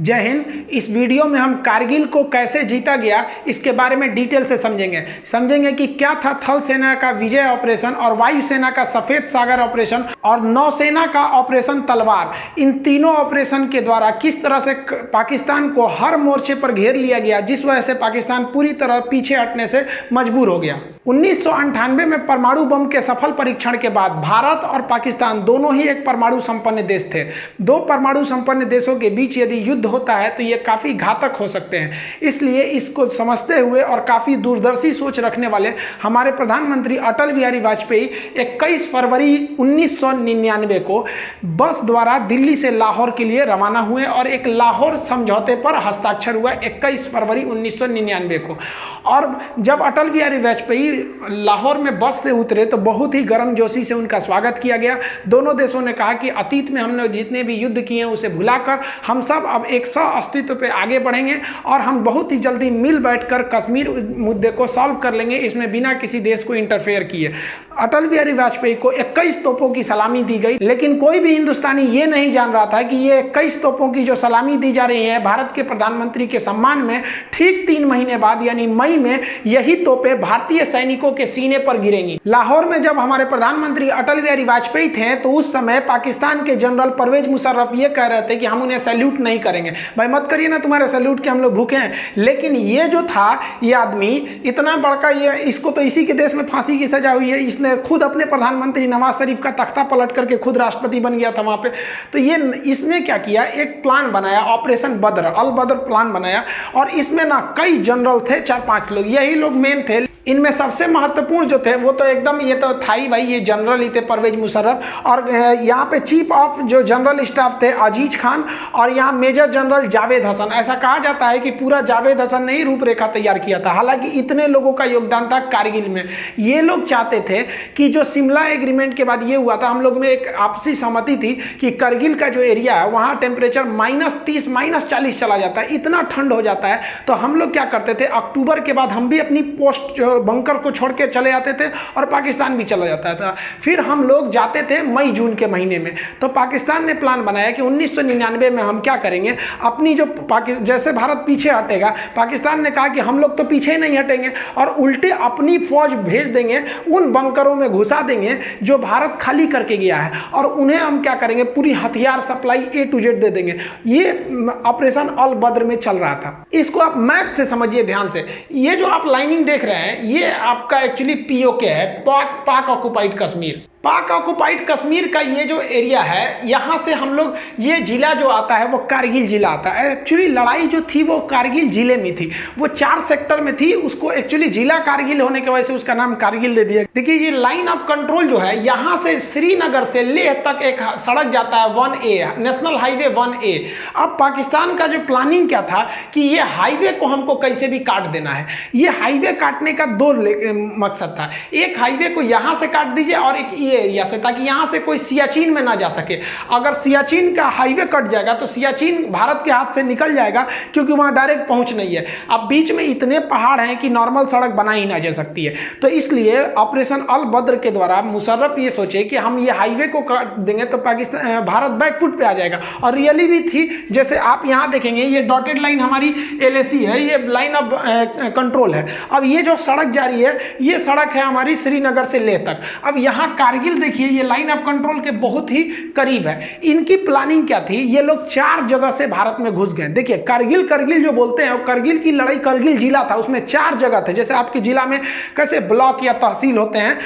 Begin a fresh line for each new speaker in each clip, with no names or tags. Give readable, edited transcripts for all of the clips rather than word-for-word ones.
जय हिंद। इस वीडियो में हम कारगिल को कैसे जीता गया इसके बारे में डिटेल से समझेंगे कि क्या था थल सेना का विजय ऑपरेशन और वायुसेना का सफेद सागर ऑपरेशन और नौसेना का ऑपरेशन तलवार। इन तीनों ऑपरेशन के द्वारा किस तरह से पाकिस्तान को हर मोर्चे पर घेर लिया गया, जिस वजह से पाकिस्तान पूरी तरह पीछे हटने से मजबूर हो गया। 1998 में परमाणु बम के सफल परीक्षण के बाद भारत और पाकिस्तान दोनों ही एक परमाणु संपन्न देश थे। दो परमाणु संपन्न देशों के बीच यदि युद्ध होता है तो ये काफ़ी घातक हो सकते हैं। इसलिए इसको समझते हुए और काफ़ी दूरदर्शी सोच रखने वाले हमारे प्रधानमंत्री अटल बिहारी वाजपेयी 21 फरवरी 1999 को बस द्वारा दिल्ली से लाहौर के लिए रवाना हुए और एक लाहौर समझौते पर हस्ताक्षर हुआ 21 फरवरी 1999 को। और जब अटल बिहारी वाजपेयी लाहौर में बस से उतरे तो बहुत ही गर्मजोशी से उनका स्वागत किया गया। दोनों देशों ने कहा कि अतीत में हमने जितने भी युद्ध किए हैं उसे भुलाकर हम सब अब एक सह अस्तित्व पे आगे बढ़ेंगे और हम बहुत ही जल्दी मिल बैठकर कश्मीर मुद्दे को सॉल्व कर लेंगे, इसमें बिना किसी देश को इंटरफेयर किए। अटल बिहारी वाजपेयी को 21 तोपों की सलामी दी गई, लेकिन कोई भी हिंदुस्तानी ये नहीं जान रहा था कि ये 21 तोपों की जो सलामी दी जा रही है भारत के प्रधानमंत्री के सम्मान में, ठीक 3 महीने बाद यानी मई में यही तोपें भारतीय सैनिकों के सीने पर गिरेंगी। लाहौर में जब हमारे प्रधानमंत्री अटल बिहारी वाजपेयी थे तो उस समय पाकिस्तान के जनरल परवेज मुशर्रफ ये कह रहे थे कि हम उन्हें सैल्यूट नहीं करेंगे। भाई मत करिए ना, तुम्हारे सैल्यूट के हम लोग भूखे हैं। लेकिन ये जो था ये आदमी इतना बड़का, ये इसको तो इसी के देश में फांसी की सजा हुई है, इसने खुद अपने प्रधानमंत्री नवाज शरीफ का तख्ता पलट करके खुद राष्ट्रपति बन गया था वहां पे। तो ये इसने क्या किया, एक प्लान बनाया, ऑपरेशन बद्र, अल बद्र प्लान बनाया और इसमें ना कई जनरल थे, 4-5 लोग, यही लोग मेन थे। इनमें सबसे महत्वपूर्ण जो थे वो तो एकदम ये तो था ही भाई, ये जनरल ही थे परवेज मुशर्रफ। और यहाँ पे चीफ ऑफ जो जनरल स्टाफ थे अजीज खान और यहाँ मेजर जनरल जावेद हसन। ऐसा कहा जाता है कि पूरा जावेद हसन ने ही रूपरेखा तैयार किया था। हालांकि इतने लोगों का योगदान था कारगिल में। ये लोग चाहते थे कि जो शिमला एग्रीमेंट के बाद ये हुआ था, हम लोग में एक आपसी सहमति थी कि करगिल का जो एरिया है वहाँ टेम्परेचर -30 -40 चला जाता है, इतना ठंड हो जाता है। तो हम लोग क्या करते थे, अक्टूबर के बाद हम भी अपनी पोस्ट बंकर को छोड़ के चले जाते थे और पाकिस्तान भी चला जाता था। फिर हम लोग जाते थे मई जून के महीने में। तो पाकिस्तान ने प्लान बनाया कि 1999 में हम क्या करेंगे, अपनी जो जैसे भारत पीछे हटेगा, पाकिस्तान ने कहा कि हम लोग तो पीछे नहीं हटेंगे और उल्टे अपनी फौज भेज देंगे, उन बंकरों में घुसा देंगे जो भारत खाली करके गया है और उन्हें हम क्या करेंगे, पूरी हथियार सप्लाई A to Z दे देंगे। ये ऑपरेशन अल बद्र में चल रहा था। इसको आप मैप से समझिए ध्यान से। ये जो आप लाइनिंग देख रहे हैं ये आपका एक्चुअली POK है, पाक ऑक्युपाइड कश्मीर। पाक ऑक्युपाइड कश्मीर का ये जो एरिया है, यहाँ से हम लोग, ये जिला जो आता है वो कारगिल जिला आता है। एक्चुअली लड़ाई जो थी वो कारगिल जिले में थी, वो 4 सेक्टर में थी। उसको एक्चुअली जिला कारगिल होने की वजह से उसका नाम कारगिल दे दिया। देखिए ये लाइन ऑफ कंट्रोल जो है, यहाँ से श्रीनगर से लेह तक एक सड़क जाता है 1A, नेशनल हाईवे 1A। अब पाकिस्तान का जो प्लानिंग क्या था कि ये हाईवे को हमको कैसे भी काट देना है। ये हाईवे काटने का 2 मकसद था। एक हाईवे को यहाँ से काट दीजिए और एक एरिया से, ताकि यहां से कोई सियाचिन में ना जा सके। अगर सियाचिन का हाईवे कट जाएगा तो सियाचिन भारत के हाथ से निकल जाएगा, क्योंकि वहां डायरेक्ट पहुंच नहीं है। अब बीच में इतने पहाड़ हैं कि नॉर्मल सड़क बना ही ना जा सकती है। तो इसलिए ऑपरेशन अल बद्र के द्वारा मुशर्रफ ये सोचे कि हम ये हाईवे को काट देंगे तो पाकिस्तान, भारत बैकफुट पे आ जाएगा। और रियली भी थी। जैसे आप यहां देखेंगे ये डॉटेड लाइन हमारी LAC है, ये लाइन ऑफ कंट्रोल है। अब ये जो सड़क जा रही है ये सड़क है हमारी श्रीनगर से लेह तक। अब यहां कारगिल देखिए ये लाइन ऑफ कंट्रोल के बहुत ही करीब है। इनकी प्लानिंग क्या थी, ये लोग 4 जगह से भारत में घुस गए। देखिए करगिल जो बोलते हैं, करगिल की लड़ाई, करगिल जिला था, उसमें 4 जगह थे। जैसे आपके जिला में कैसे ब्लॉक या तहसील होते हैं,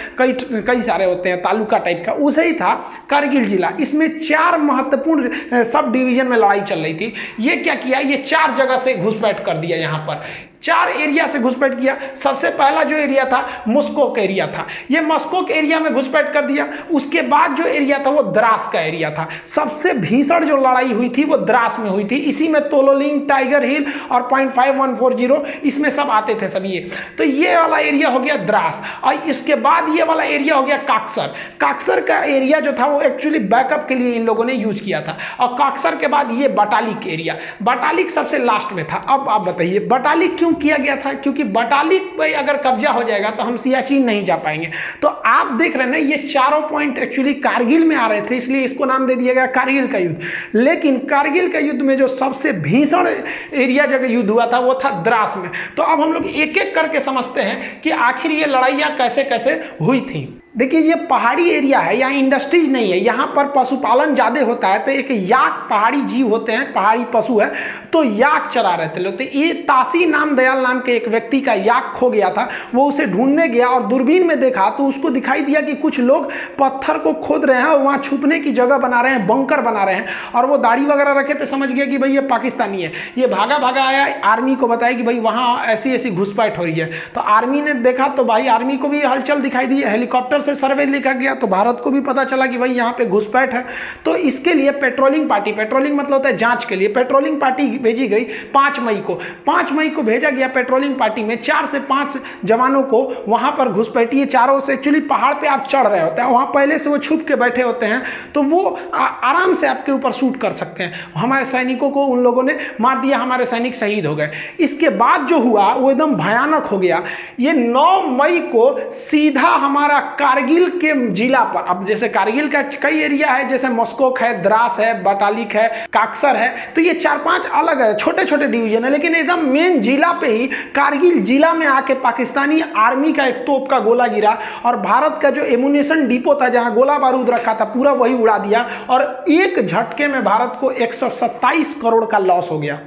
कई सारे होते हैं, तालुका टाइप का, उसे ही था करगिल जिला। इसमें 4 महत्वपूर्ण सब डिवीजन में लड़ाई चल रही थी। ये क्या किया, ये 4 जगह से घुसपैठ कर दिया। यहाँ पर 4 एरिया से घुसपैठ किया। सबसे पहला जो एरिया था मस्कोक एरिया था, ये मस्कोक एरिया में घुसपैठ कर दिया। उसके बाद जो एरिया था वो द्रास का एरिया था। सबसे भीषण जो लड़ाई हुई थी वो द्रास में हुई थी। इसी में तोलोलिंग, टाइगर हिल और 0.5140 इसमें सब आते थे सब ये। तो ये वाला एरिया हो गया द्रास और इसके बाद ये वाला एरिया हो गया काक्सर। काक्सर का एरिया जो था वो एक्चुअली बैकअप के लिए इन लोगों ने यूज किया था। और काक्सर के बाद ये बटालिक एरिया, बटालिक सबसे लास्ट में था। अब आप बताइए बटालिक क्यों किया गया था? क्योंकि बटालिक पे अगर कब्जा हो जाएगा तो हम सियाचिन नहीं जा पाएंगे। तो आप देख रहे हैं ना, ये चारों पॉइंट एक्चुअली कारगिल में आ रहे थे, इसलिए इसको नाम दे दिया गया कारगिल का युद्ध। लेकिन कारगिल का युद्ध में जो सबसे भीषण एरिया जगह युद्ध हुआ था वो था द्रास में। तो अब हम लोग एक एक करके समझते हैं कि आखिर ये लड़ाइयाँ कैसे कैसे हुई थी। देखिए, ये पहाड़ी एरिया है, यहाँ इंडस्ट्रीज नहीं है, यहाँ पर पशुपालन ज़्यादा होता है। तो एक याक पहाड़ी जीव होते हैं, पहाड़ी पशु है, तो याक चरा रहे थे लोग। तो ये तासी नाम दयाल नाम के एक व्यक्ति का याक खो गया था, वो उसे ढूंढने गया और दूरबीन में देखा तो उसको दिखाई दिया कि कुछ लोग पत्थर को खोद रहे हैं और वहाँ छुपने की जगह बना रहे हैं, बंकर बना रहे हैं। और वो दाढ़ी वगैरह रखे तो समझ गया कि भाई ये पाकिस्तानी है। ये भागा भागा आया, आर्मी को बताया कि भाई वहाँ ऐसी ऐसी घुसपैठ हो रही है। तो आर्मी ने देखा तो भाई आर्मी को भी हलचल दिखाई दी, हेलीकॉप्टर से सर्वे लिखा गया तो भारत को भी पता चला कि भाई यहाँ पे घुसपैठ है। तो इसके लिए पेट्रोलिंग पार्टी, पेट्रोलिंग मतलब होता है जांच के लिए, पेट्रोलिंग पार्टी भेजी गई 5 मई को। 5 मई को भेजा गया पेट्रोलिंग पार्टी में 4 से 5 जवानों को वहां पर घुसपैठी। चारों से एक्चुअली पहाड़ पे आप चढ़ रहे होते हैं, वहां पहले से वो छुप के बैठे होते हैं, तो वो आराम से आपके ऊपर शूट कर सकते हैं। हमारे सैनिकों को उन लोगों ने मार दिया, हमारे सैनिक शहीद हो गए। इसके बाद जो हुआ वो एकदम भयानक हो गया। ये 9 मई को सीधा हमारा कारगिल के जिला पर, अब जैसे कारगिल का कई एरिया है, जैसे मस्कोक है, द्रास है, बटालिक है, काक्सर है, तो ये 4-5 अलग है, छोटे छोटे डिवीजन है, लेकिन एकदम मेन जिला पे ही कारगिल जिला में आके पाकिस्तानी आर्मी का एक तोप का गोला गिरा और भारत का जो एमुनेशन डिपो था जहां गोला बारूद रखा था पूरा वही उड़ा दिया और एक झटके में भारत को 127 करोड़ का लॉस हो गया।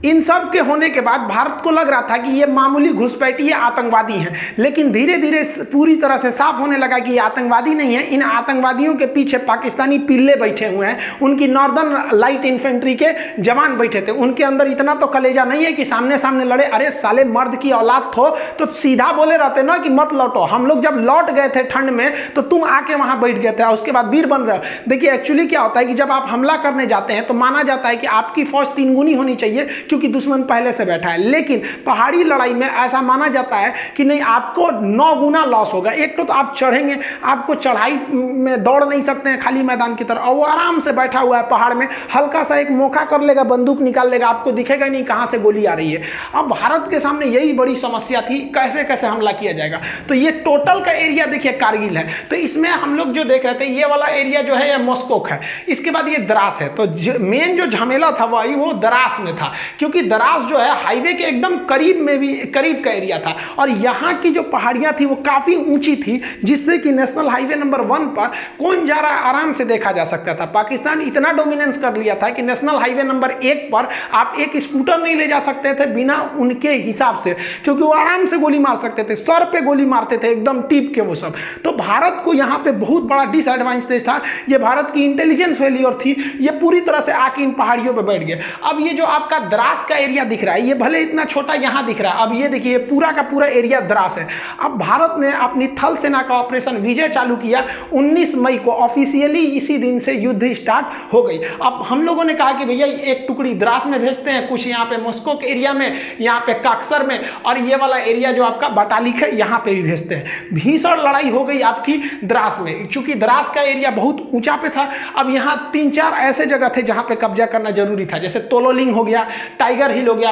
इन सब के होने के बाद भारत को लग रहा था कि ये मामूली घुसपैठी आतंकवादी हैं, लेकिन धीरे धीरे पूरी तरह से साफ होने लगा कि ये आतंकवादी नहीं है। इन आतंकवादियों के पीछे पाकिस्तानी पिल्ले बैठे हुए हैं, उनकी नॉर्दर्न लाइट इन्फेंट्री के जवान बैठे थे। उनके अंदर इतना तो कलेजा नहीं है कि सामने सामने लड़े। अरे साले, मर्द की औलाद हो तो सीधा बोले रहते ना कि मत लौटो। हम लोग जब लौट गए थे ठंड में तो तुम आके वहां बैठ गए थे, उसके बाद वीर बन रहे हो। देखिए एक्चुअली क्या होता है कि जब आप हमला करने जाते हैं तो माना जाता है कि आपकी फौज 3 गुनी होनी चाहिए क्योंकि दुश्मन पहले से बैठा है। लेकिन पहाड़ी लड़ाई में ऐसा माना जाता है कि नहीं, आपको 9 गुना लॉस होगा। एक तो आप चढ़ेंगे, आपको चढ़ाई में दौड़ नहीं सकते हैं खाली मैदान की तरह, और वो आराम से बैठा हुआ है पहाड़ में, हल्का सा एक मौका कर लेगा, बंदूक निकाल लेगा, आपको दिखेगा नहीं कहां से गोली आ रही है। अब भारत के सामने यही बड़ी समस्या थी, कैसे कैसे हमला किया जाएगा। तो ये टोटल का एरिया देखिए कारगिल है, तो इसमें हम लोग जो देख रहे थे ये वाला एरिया जो है ये मस्कोक है, इसके बाद ये द्रास है। तो मेन जो झमेला था वही वो द्रास में था, क्योंकि द्रास जो है हाईवे के एकदम करीब में भी करीब का एरिया था और यहाँ की जो पहाड़ियाँ थी वो काफ़ी ऊंची थी, जिससे कि नेशनल हाईवे नंबर 1 पर कौन जा रहा है आराम से देखा जा सकता था। पाकिस्तान इतना डोमिनेंस कर लिया था कि नेशनल हाईवे नंबर 1 पर आप एक स्कूटर नहीं ले जा सकते थे बिना उनके हिसाब से, क्योंकि वो आराम से गोली मार सकते थे, सर पे गोली मारते थे एकदम टिप के वो सब। तो भारत को यहाँ पे बहुत बड़ा डिसएडवांटेज था, ये भारत की इंटेलिजेंस फेलियर थी, ये पूरी तरह से आके इन पहाड़ियों पर बैठ गए। अब ये जो आपका द्रास का एरिया दिख रहा है, ये भले इतना छोटा यहाँ दिख रहा है, अब ये देखिए पूरा का पूरा एरिया द्रास है। अब भारत ने अपनी थल सेना का ऑपरेशन विजय चालू किया 19 मई को, ऑफिशियली इसी दिन से युद्ध स्टार्ट हो गई। अब हम लोगों ने कहा कि भैया एक टुकड़ी द्रास में भेजते हैं, कुछ यहाँ पे मस्कोक एरिया में, यहाँ पे काक्सर में, और ये वाला एरिया जो आपका बटालिक है यहाँ पे भी भेजते हैं। भीषण लड़ाई हो गई आपकी द्रास में, चूंकि द्रास का एरिया बहुत ऊंचा पे था। अब यहाँ 3-4 ऐसे जगह थे जहाँ पे कब्जा करना जरूरी था, जैसे तोलोलिंग हो गया, टाइगर हिल हो गया,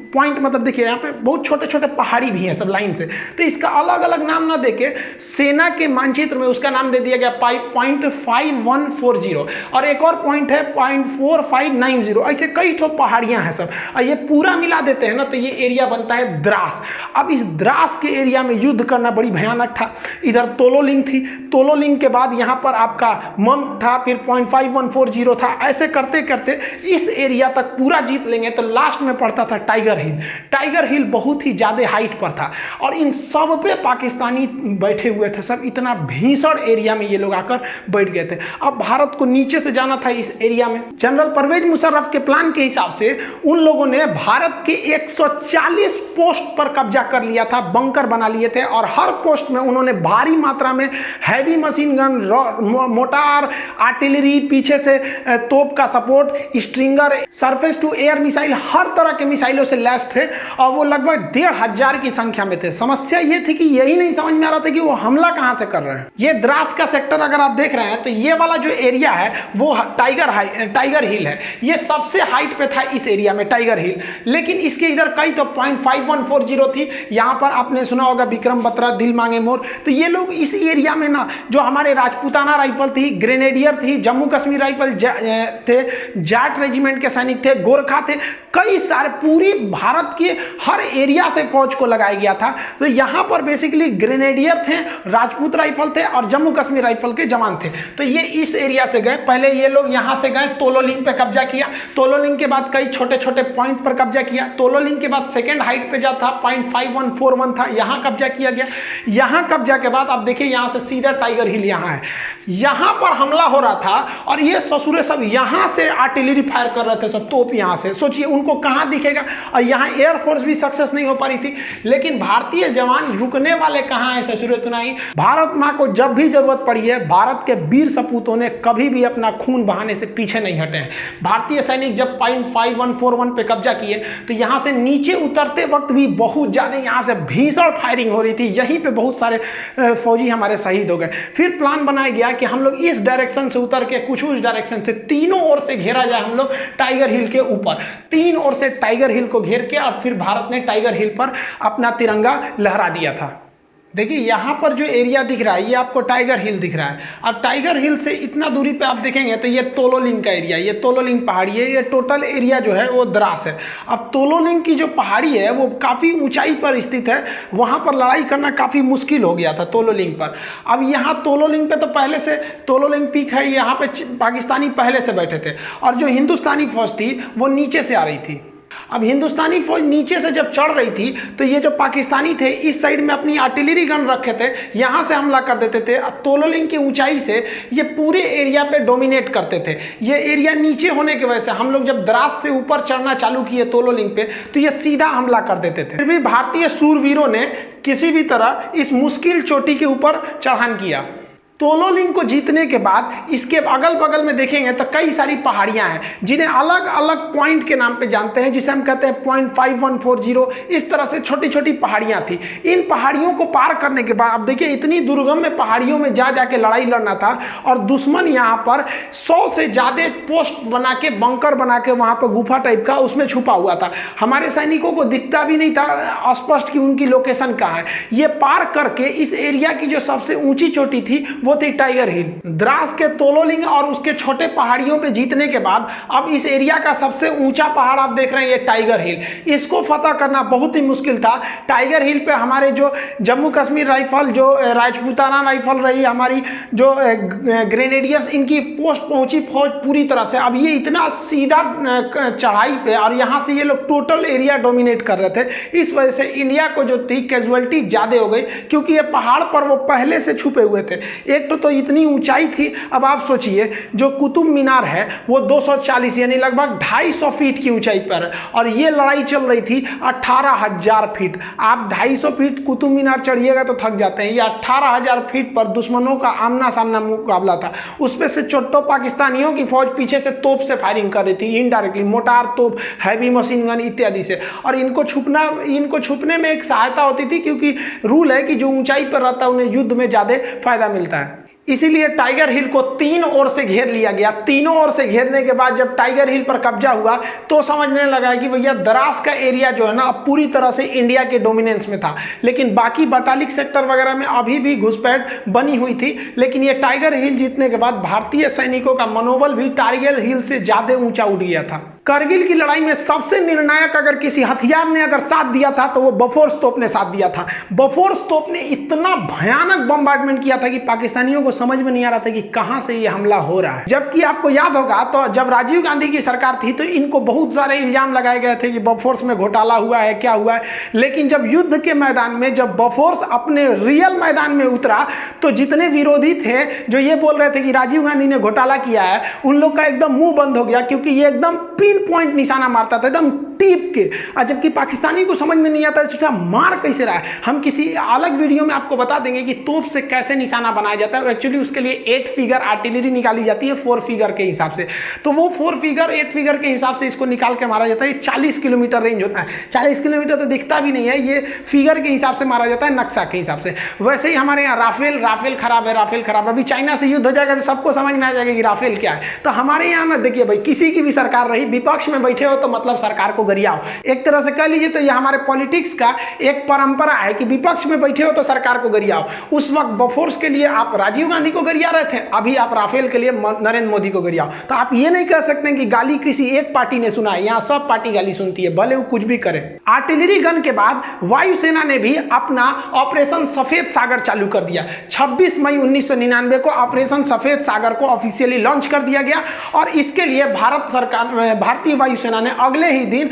पॉइंट मतलब देखिए यहाँ पे बहुत छोटे छोटे पहाड़ी भी हैं सब लाइन से, तो इसका अलग अलग नाम ना देके सेना के मानचित्र में उसका नाम दे दिया गया पॉइंट 5140, और एक और पॉइंट है पॉइंट 4590। ऐसे कई ठो पहाड़ियां हैं सब, और ये पूरा मिला देते हैं ना तो ये एरिया बनता है द्रास। अब इस द्रास के एरिया में युद्ध करना बड़ी भयानक था। इधर तोलोलिंग थी, तोलोलिंग के बाद यहाँ पर आपका मंग था, फिर पॉइंट 5140 था। ऐसे करते करते इस एरिया तक पूरा जीत लेंगे तो लास्ट में पड़ता था टाइगर हिल। टाइगर हिल बहुत ही ज्यादा हाइट पर था और इन सब पे पाकिस्तानी बैठे हुए थे सब, इतना भीषण एरिया में ये लोग आकर बैठ गए थे। अब भारत को नीचे से जाना था इस एरिया में। जनरल परवेज मुशर्रफ के प्लान के हिसाब से उन लोगों ने भारत के 140 पोस्ट पर कब्जा कर लिया था, बंकर बना लिए थे, और हर पोस्ट में उन्होंने भारी मात्रा में heavy machine gun, mortar, artillery, पीछे से तोप का support, stinger, surface to air missile, हर तरह के मिसाइलों से लैस थे और वो लगभग 1500 की संख्या में थे। समस्या ये थी कि यही नहीं समझ में आ रहा था कि वो हमला कहां से कर रहे हैं। ये द्रास का सेक्टर अगर आप देख रहे हैं तो ये वाला जो एरिया है वो टाइगर हिल है। ये सबसे हाइट पे था इस एरिया में टाइगर हिल, लेकिन इसके इधर कई तो 0.5140 थी। यहां पर आपने सुना होगा विक्रम बत्रा, दिल मांगे मोर। तो ये लोग इस एरिया में ना जो हमारे राजपूताना राइफल थी, ग्रेनेडियर थी, जम्मू कश्मीर राइफल थे, जाट रेजिमेंट के सैनिक थे, गोरखा थे, कई सारे पूरी भारत के हर एरिया से फौज को लगाया गया था। तो यहां पर बेसिकली ग्रेनेडियर थे, राजपूत राइफल थे और जम्मू कश्मीर राइफल के जवान थे। तो ये इस एरिया से गए। पहले ये लोग यहां से गए, तोलोलिंग पे कब्जा किया। तोलोलिंग के बाद कई छोटे छोटे पॉइंट पर कब्जा किया। तोलोलिंग के बाद सेकेंड हाइट पे जा था 0.5141 था, यहां कब्जा किया गया। यहां कब्जा के बाद आप देखिए यहां से सीधा टाइगर हिल यहां है। यहां पर हमला हो रहा था और ये ससुरे सब यहां से आर्टिलरी फायर कर रहे थे, सब तोप यहां से। सोचिए उनको कहां दिखेगा। और यहां एयरफोर्स भी सक्सेस नहीं हो पा रही थी, लेकिन भारतीय जवान रुकने वाले कहां है ससुरे तुनाई। भारत मां को जब भी जरूरत पड़ी है, भारत के वीर सपूतों ने कभी भी अपना खून बहाने से पीछे नहीं हटे हैं। भारतीय सैनिक जब 0.5141 पे कब्जा किए तो यहां से नीचे उतरते वक्त भी बहुत ज्यादा यहां से भीषण फायरिंग हो रही थी। यहीं पे बहुत सारे फौजी हमारे शहीद हो गए। फिर प्लान बनाया गया कि हम लोग इस डायरेक्शन से उतर के कुछ उस डायरेक्शन से तीनों ओर से घेरा जाए हम लोग टाइगर हिल के ऊपर। तीन ओर से टाइगर हिल को घेर के और फिर भारत ने टाइगर हिल पर अपना तिरंगा लहरा दिया था। देखिए यहाँ पर जो एरिया दिख रहा है ये आपको टाइगर हिल दिख रहा है। और टाइगर हिल से इतना दूरी पे आप देखेंगे तो ये तोलोलिंग का एरिया, ये तोलोलिंग पहाड़ी है। ये टोटल एरिया जो है वो द्रास है। अब तोलोलिंग की जो पहाड़ी है वो काफ़ी ऊंचाई पर स्थित है, वहाँ पर लड़ाई करना काफ़ी मुश्किल हो गया था तोलोलिंग पर। अब यहाँ तोलोलिंग पे तो पहले से तोलोलिंग पीक है, यहाँ पे पाकिस्तानी पहले से बैठे थे और जो हिंदुस्तानी फौज थी वो नीचे से आ रही थी। अब हिंदुस्तानी फौज नीचे से जब चढ़ रही थी तो ये जो पाकिस्तानी थे इस साइड में अपनी आर्टिलरी गन रखे थे, यहाँ से हमला कर देते थे। तोलोलिंग की ऊंचाई से ये पूरे एरिया पे डोमिनेट करते थे। ये एरिया नीचे होने की वजह से हम लोग जब द्रास से ऊपर चढ़ना चालू किए तोलोलिंग पे तो ये सीधा हमला कर देते थे। फिर भी भारतीय सूरवीरों ने किसी भी तरह इस मुश्किल चोटी के ऊपर चढ़ान किया। तोलोलिंग को जीतने के बाद इसके अगल बगल में देखेंगे तो कई सारी पहाड़ियां हैं जिन्हें अलग अलग पॉइंट के नाम पे जानते हैं, जिसे हम कहते हैं 0.5140। इस तरह से छोटी छोटी पहाड़ियां थी। इन पहाड़ियों को पार करने के बाद अब देखिए इतनी दुर्गम में पहाड़ियों में जा जाके लड़ाई लड़ना था और दुश्मन यहाँ पर 100 से ज़्यादा पोस्ट बना के, बंकर बना के वहाँ पर गुफा टाइप का उसमें छुपा हुआ था। हमारे सैनिकों को दिखता भी नहीं था स्पष्ट कि उनकी लोकेशन कहाँ है। ये पार करके इस एरिया की जो सबसे ऊंची चोटी थी वो थी टाइगर हिल। द्रास के तोलोलिंग और उसके छोटे पहाड़ियों पे जीतने के बाद अब इस एरिया का सबसे ऊंचा पहाड़ आप देख रहे हैं ये टाइगर हिल। इसको फतह करना बहुत ही मुश्किल था। टाइगर हिल पे हमारे जो जम्मू कश्मीर राइफल, जो राजपूताना राइफल रही, हमारी जो ग्रेनेडियर्स, इनकी पोस्ट पहुंची फौज पूरी तरह से। अब ये इतना सीधा चढ़ाई पे और यहाँ से ये लोग टोटल एरिया डोमिनेट कर रहे थे। इस वजह से इंडिया को जो थी कैजुअलिटी ज़्यादा हो गई, क्योंकि ये पहाड़ पर वो पहले से छुपे हुए थे। एक तो इतनी ऊंचाई थी। अब आप सोचिए जो कुतुब मीनार है वो 240 यानी लगभग 250 फीट की ऊंचाई पर है और ये लड़ाई चल रही थी 18,000 फीट। आप 250 फीट कुतुब मीनार चढ़िएगा तो थक जाते हैं। ये 18,000 फीट पर दुश्मनों का आमना सामना मुकाबला था। उसमें से चोट्टो पाकिस्तानियों की फौज पीछे से तोप से फायरिंग कर रही थी, इनडायरेक्टली मोटार तोप, हैवी मशीन गन इत्यादि से। और इनको छुपने में एक सहायता होती थी, क्योंकि रूल है कि जो ऊंचाई पर रहता है उन्हें युद्ध में ज्यादा फायदा मिलता है। इसीलिए टाइगर हिल को तीन ओर से घेर लिया गया। तीनों ओर से घेरने के बाद जब टाइगर हिल पर कब्जा हुआ तो समझने लगा कि भैया द्रास का एरिया जो है ना अब पूरी तरह से इंडिया के डोमिनेंस में था। लेकिन बाकी बटालिक सेक्टर वगैरह में अभी भी घुसपैठ बनी हुई थी। लेकिन ये टाइगर हिल जीतने के बाद भारतीय सैनिकों का मनोबल भी टाइगर हिल से ज्यादा ऊंचा उठ गया था। करगिल की लड़ाई में सबसे निर्णायक अगर किसी हथियार ने अगर साथ दिया था तो वो बफोर्स तोप ने साथ दिया था। बफोर्स तोप ने इतना भयानक बम्बार्डमेंट किया था कि पाकिस्तानियों को समझ में नहीं आ रहा था कि कहां से ये हमला हो रहा है। जबकि आपको याद होगा तो जब राजीव गांधी की सरकार थी तो इनको बहुत सारे इल्जाम लगाए गए थे कि बफोर्स में घोटाला हुआ है, क्या हुआ है। लेकिन जब युद्ध के मैदान में, जब बफोर्स अपने रियल मैदान में उतरा तो जितने विरोधी थे जो ये बोल रहे थे कि राजीव गांधी ने घोटाला किया है, उन लोग का एकदम मुंह बंद हो गया, क्योंकि ये एकदम पिन पॉइंट निशाना मारता था, एकदम टीप के, और जबकि पाकिस्तानी को समझ में नहीं आता है मार कैसे रहा है। हम किसी अलग वीडियो में आपको बता देंगे कि तोप से कैसे निशाना बनाया जाता है। एक्चुअली उसके लिए 8 फिगर आर्टिलरी निकाली जाती है 4 फिगर के हिसाब से, तो वो 4 फिगर 8 फिगर के हिसाब से इसको निकाल के मारा जाता है। 40 किलोमीटर रेंज होता है, 40 किलोमीटर तो दिखता भी नहीं है, ये फिगर के हिसाब से मारा जाता है, नक्शा के हिसाब से। वैसे ही हमारे यहाँ राफेल खराब है, राफेल खराब है। अभी चाइना से युद्ध हो जाएगा तो सबको समझ में आ जाएगा कि राफेल क्या है। तो हमारे यहाँ ना देखिए भाई, किसी की भी सरकार रही, विपक्ष में बैठे हो तो मतलब सरकार को गरियाओ, एक तरह से कह लीजिए। तो ये हमारे पॉलिटिक्स का एक परंपरा है कि विपक्ष में बैठे हो तो सरकार को गरियाओ। उस वक्त बोफोर्स के लिए आप राजीव गांधी को गरिया रहे थे, अभी आप राफेल के लिए नरेंद्र मोदी को गरियाओ। तो आप ये नहीं कह सकते कि गाली किसी एक पार्टी ने सुना है, यहाँ सब पार्टी गाली सुनती है, भले वो कुछ भी करे। आर्टिलरी गन के बाद वायुसेना ने भी अपना ऑपरेशन सफेद सागर चालू कर दिया। 26 मई 1999 को ऑपरेशन सफेद सागर को ऑफिशियली लॉन्च कर दिया गया, और इसके लिए भारतीय वायुसेना ने अगले ही दिन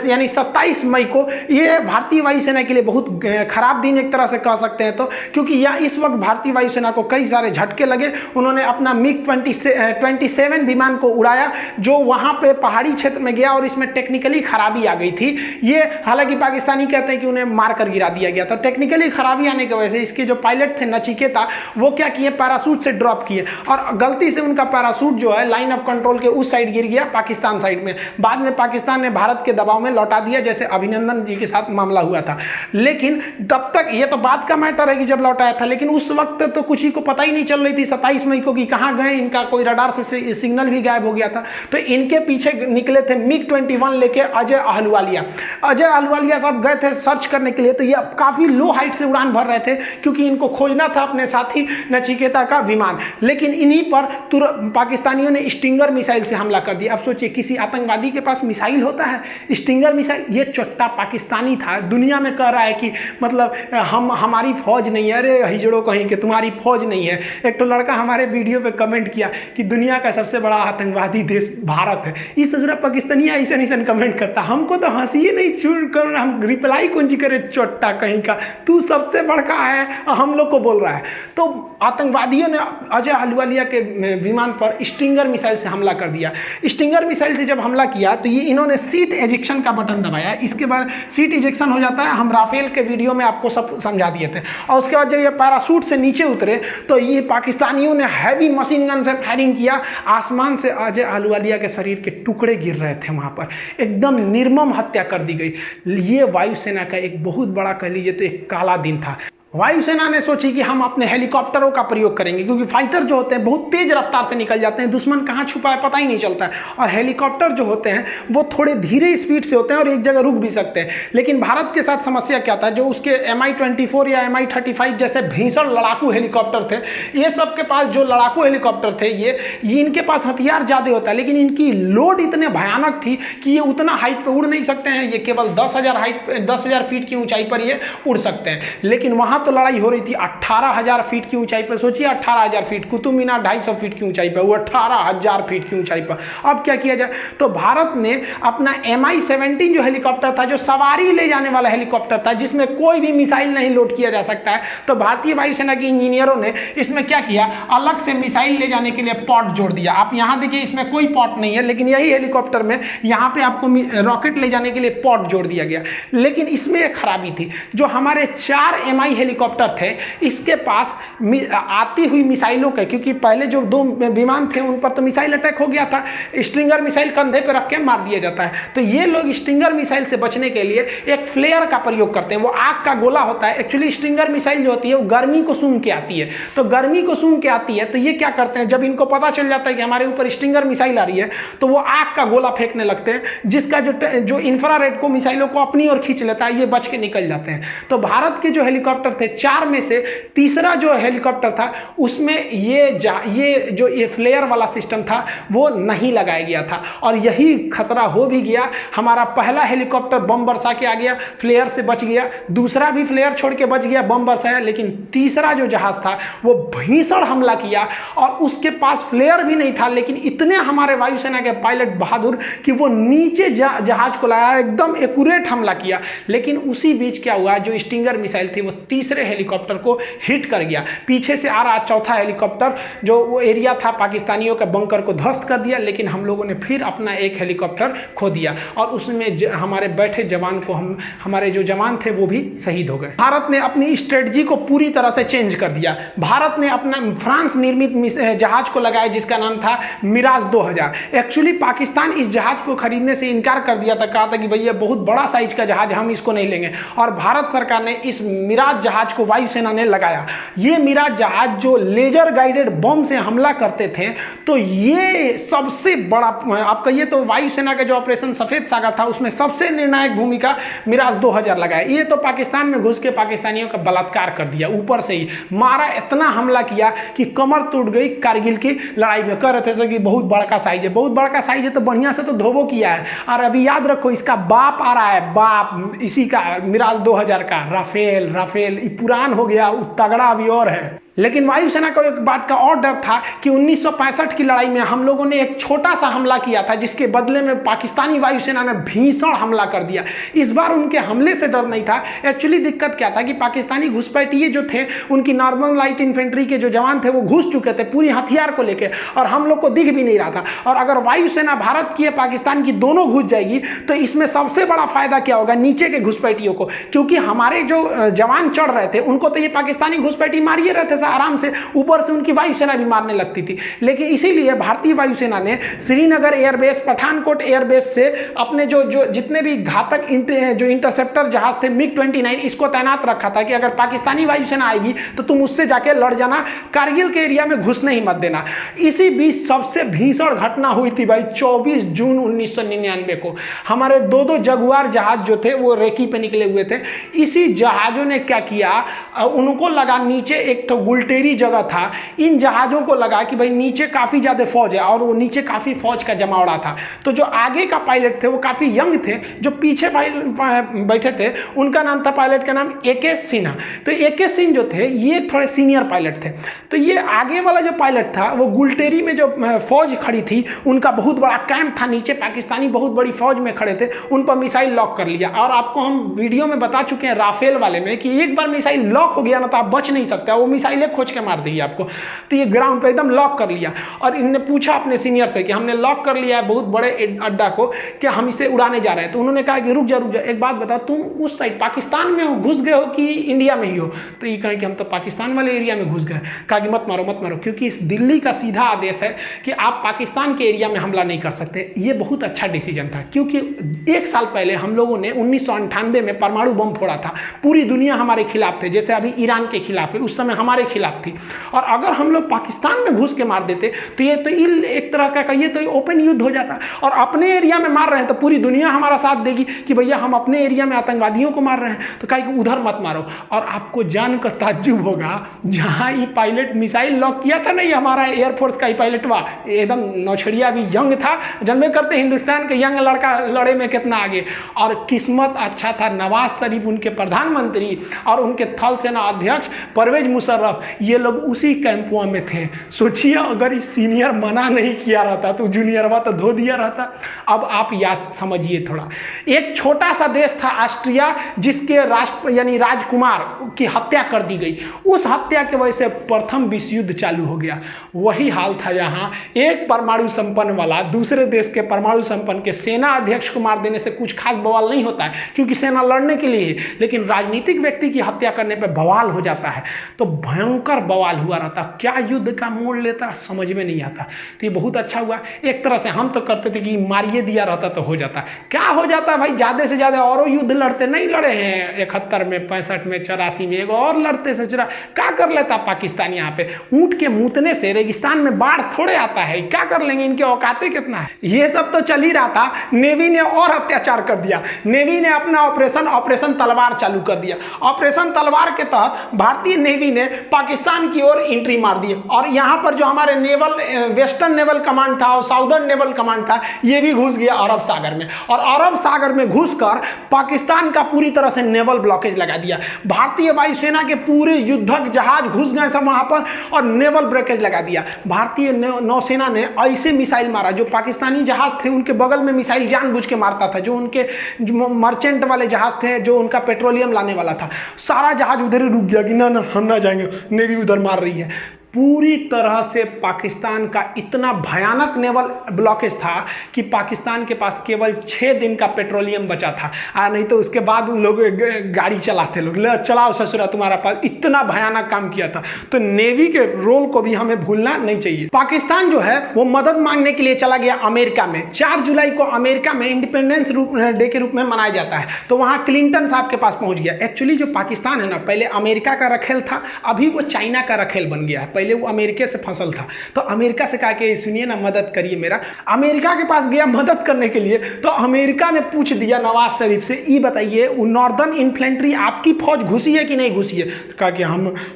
यानी 27 मई को, ये भारतीय वायुसेना के लिए बहुत खराब दिन एक तरह से कह सकते हैं, तो क्योंकि यह इस वक्त भारतीय वायुसेना को कई सारे झटके लगे। उन्होंने अपना मिग 27 विमान को उड़ाया, जो वहां पे पहाड़ी क्षेत्र में गया और इसमें टेक्निकली खराबी आ गई थी। ये हालांकि पाकिस्तानी कहते हैं कि उन्हें मारकर गिरा दिया गया था। टेक्निकली खराबी आने की वजह से इसके जो पायलट थे नचिकेता, वो क्या किए, पैराशूट से ड्रॉप किए, और गलती से उनका पैराशूट जो है लाइन ऑफ कंट्रोल के उस साइड गिर गया, पाकिस्तान साइड में। बाद में पाकिस्तान ने भारत के दबाव में लौटा दिया, जैसे अभिनंदन जी के साथ मामला हुआ था। लेकिन तब तक, ये तो बात का मैटर है कि जब लौटाया था, लेकिन उस वक्त तो कुछ ही को पता ही नहीं चल रही थी 27 मई को कि कहाँ गए, इनका कोई रडार से सिग्नल भी गायब हो गया था। तो इनके पीछे निकले थे मिग 21 लेके अजय अहलुवालिया। अजय अहलुवालिया साहब गए थे सर्च करने के लिए, तो ये काफी लो हाइट से उड़ान भर रहे थे, क्योंकि इनको खोजना था अपने साथी नचिकेता का विमान। लेकिन इन्हीं पर पाकिस्तानियों ने स्टिंगर मिसाइल से हमला कर दिया। अब सोचिए, किसी आतंकवादी के पास मिसाइल होता है, स्टिंगर मिसाइल। ये चोट्टा पाकिस्तानी था, दुनिया में कह रहा है कि मतलब हमारी फौज नहीं है। अरे हिजड़ो कहीं के, तुम्हारी फौज नहीं है। एक तो लड़का हमारे वीडियो पे कमेंट किया कि दुनिया का सबसे बड़ा आतंकवादी देश भारत है। इस ससुरा पाकिस्तानी ऐसा कमेंट करता, हमको तो हंसी ही नहीं छूट कर, हम रिप्लाई कौन जी करे, चोट्टा कहीं का, तू सबसे बड़का है, हम लोग को बोल रहा है। तो आतंकवादियों ने अजय अहलुवालिया के विमान पर स्टिंगर मिसाइल से हमला कर दिया। स्टिंगर मिसाइल से जब हमला किया तो ये इन्होंने सीट एजेक्शन का बटन दबाया। इसके बाद सीट इजेक्शन हो जाता है, हम राफेल के वीडियो में आपको सब समझा दिए थे। और उसके बाद जब ये पैराशूट से नीचे उतरे तो ये पाकिस्तानियों ने हैवी मशीन गन से फायरिंग किया। आसमान से अजय अहलुवालिया के शरीर के टुकड़े गिर रहे थे, वहां पर एकदम निर्मम हत्या कर दी गई। ये वायुसेना का एक बहुत बड़ा, कह लीजिए तो एक काला दिन था। वायुसेना ने सोची कि हम अपने हेलीकॉप्टरों का प्रयोग करेंगे, क्योंकि फाइटर जो होते हैं बहुत तेज रफ्तार से निकल जाते हैं, दुश्मन कहाँ छुपा है पता ही नहीं चलता है। और हेलीकॉप्टर जो होते हैं वो थोड़े धीरे स्पीड से होते हैं और एक जगह रुक भी सकते हैं। लेकिन भारत के साथ समस्या क्या था, जो उसके Mi-24 या Mi-35 जैसे भीषण लड़ाकू हेलीकॉप्टर थे, ये सब के पास जो लड़ाकू हेलीकॉप्टर थे, ये इनके पास हथियार ज़्यादा होता है, लेकिन इनकी लोड इतने भयानक थी कि ये उतना हाइट पर उड़ नहीं सकते हैं। ये केवल 10,000 फीट की ऊंचाई पर ये उड़ सकते हैं। लेकिन वहाँ तो लड़ाई हो रही थी 18,000 फीट की ऊंचाई पर। सोचिए 18,000 फीट, कुतुब मीनार 250 फीट की ऊंचाई पर, वो 18,000 फीट की ऊंचाई पर। अब क्या किया जाए, तो भारत ने अपना Mi-17 जो हेलीकॉप्टर था, जो सवारी ले जाने वाला हेलीकॉप्टर था, जिसमें कोई भी मिसाइल नहीं लोड किया जा सकता है, तो भारतीय वायुसेना के इंजीनियरों ने इसमें क्या किया, अलग से मिसाइल ले जाने के लिए पॉट जोड़ दिया। आप यहाँ देखिए, इसमें कोई पॉट नहीं है, लेकिन यही हेलीकॉप्टर में यहाँ पे आपको रॉकेट ले जाने के लिए पॉट जोड़ दिया गया। लेकिन इसमें एक खराबी थी, जो हमारे 4 Mi हेलीकॉप्टर थे, इसके पास आती हुई मिसाइलों के, क्योंकि पहले जो 2 विमान थे उन पर तो मिसाइल अटैक हो गया था, स्टिंगर मिसाइल कंधे पे रख के मार दिया जाता है। तो ये लोग स्टिंगर मिसाइल से बचने के लिए एक फ्लेयर का प्रयोग करते हैं। वो आग का गोला होता है। एक्चुअली स्टिंगर मिसाइल जो होती है वो गर्मी को सूंघ के आती है, तो गर्मी को सूंघ के आती है, तो ये क्या करते हैं, जब इनको पता चल जाता है कि हमारे ऊपर स्टिंगर मिसाइल आ रही है, तो वो आग का गोला फेंकने लगते हैं, जिसका जो इंफ्रारेड को मिसाइलों को अपनी ओर खींच लेता है, ये बच के निकल जाते हैं। तो भारत के जो हेलीकॉप्टर थे, 4 में से तीसरा जो हेलीकॉप्टर था, उसमें ये फ्लेयर वाला सिस्टम था, वो नहीं लगाया गया था, और यही खतरा हो भी गया। हमारा पहला हेलीकॉप्टर बम बरसा के आ गया, फ्लेयर से बच गया, दूसरा भी फ्लेयर छोड़ के बच गया, बम बरसाया, लेकिन तीसरा जो जहाज था वो भीषण हमला किया, और उसके पास फ्लेयर भी नहीं था, लेकिन इतने हमारे वायुसेना के पायलट बहादुर कि वो नीचे जहाज को लाया, एकदम एक्यूरेट हमला किया। लेकिन उसी बीच क्या हुआ, जो स्टिंगर मिसाइल थी वो 30 तीसरे हेलीकॉप्टर को हिट कर गया। पीछे से आ रहा चौथा हेलीकॉप्टर जो वो एरिया था पाकिस्तानियों के बंकर को ध्वस्त कर दिया, लेकिन हम लोगों ने फिर अपना एक हेलीकॉप्टर खो दिया और उसमें हमारे बैठे जवान को हमारे जो जवान थे वो भी शहीद हो गए। भारत ने अपनी स्ट्रेटजी को पूरी तरह से चेंज कर दिया। भारत ने अपना फ्रांस निर्मित जहाज को लगाया जिसका नाम था मिराज 2000। एक्चुअली पाकिस्तान इस जहाज को खरीदने से इनकार कर दिया था, कहा था कि भैया बहुत बड़ा साइज का जहाज, हम इसको नहीं लेंगे। और भारत सरकार ने इस मिराज जहाज को वायुसेना ने लगाया। ये मिराज जहाज जो लेजर गाइडेड बम से हमला करते थे, तो ये सबसे बड़ा आप कहिए तो वायुसेना का जो ऑपरेशन सफेद सागर था उसमें सबसे निर्णायक भूमिका मिराज 2000 लगाया। ये तो पाकिस्तान में घुस के पाकिस्तानियों का बलात्कार कर दिया, ऊपर से ही मारा, इतना हमला किया कि कमर टूट गई कारगिल की लड़ाई में। कह रहे थे कि बहुत बड़ा साइज है, बहुत बड़ा साइज है तो बढ़िया से तो धोबो किया है। और अभी याद रखो इसका बाप आ रहा है, बाप इसी का मिराज 2000 का राफेल पुरान हो गया, तगड़ा अभी और है। लेकिन वायुसेना को एक बात का और डर था कि 1965 की लड़ाई में हम लोगों ने एक छोटा सा हमला किया था जिसके बदले में पाकिस्तानी वायुसेना ने भीषण हमला कर दिया। इस बार उनके हमले से डर नहीं था। एक्चुअली दिक्कत क्या था कि पाकिस्तानी घुसपैठिए जो थे, उनकी नॉर्मल लाइट इन्फेंट्री के जो जवान थे वो घुस चुके थे पूरी हथियार को लेकर, और हम लोग को दिख भी नहीं रहा था। और अगर वायुसेना भारत की या पाकिस्तान की दोनों घुस जाएगी तो इसमें सबसे बड़ा फायदा क्या होगा, नीचे के घुसपैठियों को, क्योंकि हमारे जो जवान चढ़ रहे थे उनको तो ये पाकिस्तानी घुसपैठी मारिए रहे थे आराम से, ऊपर से उनकी वायुसेना भी मारने लगती थी। लेकिन इसीलिए भारतीय वायुसेना ने श्रीनगर एयरबेस, पठानकोट एयरबेस से अपने जो जितने भी घातक जो इंटरसेप्टर जहाज थे MiG-29 इसको तैनात रखा था कि अगर पाकिस्तानी वायुसेना आएगी तो तुम उससे जाके लड़ जाना, कारगिल के एरिया में घुसने ही मत देना। इसी बीच सबसे भीषण घटना हुई थी भाई 24 जून 1999 को। हमारे दो जगुआर जहाज जो थे वो रेकी पे निकले हुए थे। इसी जहाजों ने क्या किया, उनको लगा नीचे एक तो गुलटेरी जगह था, इन जहाजों को लगा कि भाई नीचे काफी ज्यादा फौज है और वो नीचे काफी फौज का जमावड़ा था। तो जो आगे का पायलट थे वो काफी यंग थे, जो पीछे बैठे थे उनका नाम था, पायलट का नाम AK सिन्हा। तो AK सिंह जो थे ये थोड़े सीनियर पायलट थे। तो ये आगे वाला जो पायलट था वो गुलटेरी में जो फौज खड़ी थी उनका बहुत बड़ा कैंप था, नीचे पाकिस्तानी बहुत बड़ी फौज में खड़े थे, उन पर मिसाइल लॉक कर लिया। और आपको हम वीडियो में बता चुके हैं राफेल वाले में कि एक बार मिसाइल लॉक हो गया ना तो आप बच नहीं सकते, वो मिसाइल खोज के मार देगी आपको। तो ये ग्राउंड पे एकदम लॉक कर लिया और इन्होंने पूछा अपने सीनियर से कि हमने लॉक कर लिया है बहुत बड़े अड्डा को, क्या हम इसे उड़ाने जा रहे हैं? तो उन्होंने कहा कि रुक जा एक बात बता, तुम उस साइड पाकिस्तान में हो, घुस गए हो कि इंडिया में ही हो? तो ये कहें कि हम तो पाकिस्तान वाले एरिया में घुस गए। कहा कि मत मारो, क्योंकि इस दिल्ली का सीधा आदेश है कि आप पाकिस्तान के एरिया में हमला नहीं कर सकते। ये बहुत अच्छा डिसीजन था, क्योंकि एक साल पहले हम लोगों ने 1998 में परमाणु बम फोड़ा था, पूरी दुनिया हमारे खिलाफ थे, जैसे अभी ईरान के खिलाफ है, उस समय हमारे खिलाफ थी। और अगर हम लोग पाकिस्तान में घुस के मार देते तो ये तो एक तरह का कहिए तो ओपन युद्ध हो जाता। और अपने एरिया में मार रहे हैं तो पूरी दुनिया हमारा साथ देगी कि भैया हम अपने एरिया में आतंकवादियों को मार रहे हैं, तो कहे कि उधर मत मारो। और आपको जानकर ताज्जुब होगा, जहां ये पायलट मिसाइल लॉक किया था नहीं, हमारा एयरफोर्स का ही पायलट हुआ, एकदम नौछड़िया भी यंग था, जन्मे करते हिंदुस्तान के यंग लड़का लड़े में कितना आगे। और किस्मत अच्छा था, नवाज शरीफ उनके प्रधानमंत्री और उनके थल सेना अध्यक्ष परवेज मुशर्रफ, ये लोग उसी कैंपुआ में थे। सोचिए अगर सीनियर मना नहीं किया रहता तो जूनियर तो धो दिया रहता। अब आप याद समझिए थोड़ा, एक छोटा सा देश था ऑस्ट्रिया, जिसके यानी राजकुमार की हत्या कर दी गई। उस हत्या के वजह से प्रथम विश्व युद्ध चालू हो गया। वही हाल था यहाँ, एक परमाणु संपन्न वाला दूसरे देश के परमाणु संपन्न के सेना अध्यक्ष को मार देने से कुछ खास बवाल नहीं होता है, क्योंकि सेना लड़ने के लिए, लेकिन राजनीतिक व्यक्ति की हत्या करने पर बवाल हो जाता है। तो भयंकर बवाल हुआ रहता, क्या युद्ध का मोड़ लेता समझ में नहीं आता। तो ये बहुत अच्छा हुआ। एक तरह से हम तो करते थे कि मारिए दिया रहता तो हो जाता, क्या हो जाता भाई, ज्यादा से ज्यादा और युद्ध लड़ते, नहीं लड़े हैं 71 में, 65 में, 84 में, एक और लड़ते से क्या कर लेता पाकिस्तान। यहाँ पे ऊंट के मूतने से रेगिस्तान में बाढ़ थोड़े आता है, क्या कर लेंगे, इनके औकाते कितना है। ये सब तो चल ही रहा था, नेवी ने और अत्याचार कर दिया। नेवी ने अपना ऑपरेशन तलवार चालू कर दिया। ऑपरेशन तलवार के तहत भारतीय नेवी ने पाकिस्तान की ओर एंट्री मार दी और यहाँ पर जो हमारे नेवल वेस्टर्न नेवल कमांड था और साउदर्न नेवल कमांड था ये भी घुस गया अरब सागर में, और अरब सागर में घुसकर पाकिस्तान का पूरी तरह से नेवल ब्लॉकेज लगा दिया। भारतीय वायुसेना के पूरे युद्धक जहाज घुस गए सब वहाँ पर और नेवल ब्लॉकेज लगा दिया। भारतीय नौसेना ने ऐसे मिसाइल मारा, जो पाकिस्तानी जहाज थे उनके बगल में मिसाइल जानबूझ के मारता था, जो उनके मर्चेंट वाले जहाज थे, जो उनका पेट्रोलियम लाने वाला था, सारा जहाज उधर ही रुक गया कि ना हम ना जाएंगे, नेवी उधर मार रही है। पूरी तरह से पाकिस्तान का इतना भयानक नेवल ब्लॉकेज था कि पाकिस्तान के पास केवल 6 दिन का पेट्रोलियम बचा था, नहीं तो उसके बाद उन लोग गाड़ी चलाते, लोग चलाओ ससुरा तुम्हारा पास, इतना भयानक काम किया था। तो नेवी के रोल को भी हमें भूलना नहीं चाहिए। पाकिस्तान जो है वो मदद मांगने के लिए चला गया अमेरिका में। 4 जुलाई को अमेरिका में इंडिपेंडेंस डे के रूप में मनाया जाता है, तो वहाँ क्लिंटन साहब के पास पहुँच गया। एक्चुअली जो पाकिस्तान है ना, पहले अमेरिका का रखेल था, अभी वो चाइना का रखेल बन गया है। पहले वो अमेरिका से फसल था, तो अमेरिका से कहा कि सुनिए ना मदद करिए मेरा। अमेरिका के पास गया मदद करने के लिए, तो अमेरिका ने पूछ दिया नवाज शरीफ से, ये बताइए वो नॉर्दर्न इन्फेंट्री आपकी फौज घुसी है कि नहीं घुसी है? तो कहा कि